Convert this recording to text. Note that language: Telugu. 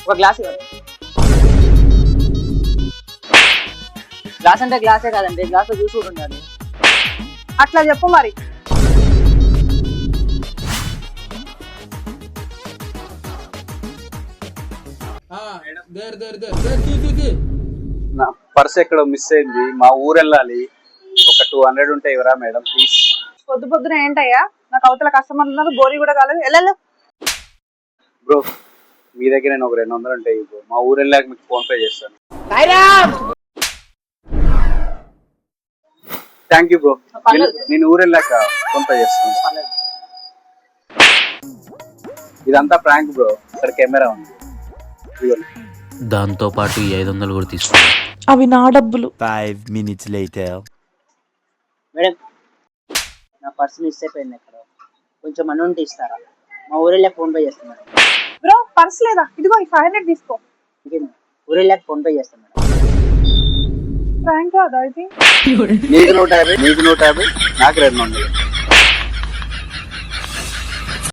ఒక గ్లాస్ ఇవ్వండి. గ్లాస్ అంటే గ్లాసే కాదండి, గ్లాస్ లో జ్యూస్ కూడా ఉండాలి. అట్లా చెప్పు మరి. నా పర్స్ ఎక్కడ మిస్ అయింది, మా ఊరు వెళ్ళాలి. ఒక 200 ఉంటే ఇవ్వరా మేడం ప్లీజ్. పొద్దు పొద్దున ఏంటయ్యా, నాకు అవతల కస్టమర్లు ఉన్నారు, గోరీ కూడా కాలేదు. వెళ్ళు. బ్రో మీ దగ్గర నేను ఒక 200 ఉంటాయి బ్రో, మా ఊరు వెళ్ళాక మీకు ఫోన్ పే చేస్తాను. థ్యాంక్ యూ బ్రో, నేను ఊరు వెళ్ళాక ఫోన్ పే చేస్తాను. పర్లేదు. ఇదంతా ప్రాంక్ బ్రో, ఇక్కడ కెమెరా ఉంది. ఇదిగోండి. దాంతో పాటు ఈ 500 కూడా తీసుకున్నాను. అవి నా డబ్బులు. 5 minutes later. మేడం నా పర్స్ మిస్ అయిపోయింది ఎక్కడ, కొంచెం మనీ ఉంటే ఇస్తారా? మా ఊరెళ్ళాక ఫోన్ పే చేస్తాను మేడం. బ్రో పర్స్ లేదా? ఇదిగో ఈ 500 తీసుకో. ఇంకేంది, ఊరెళ్ళాక ఫోన్ పే చేస్తాను మేడం. ఫ్రాంక్ కాదా ఇది? నీకు 150, నీకు 150, నాకు 200.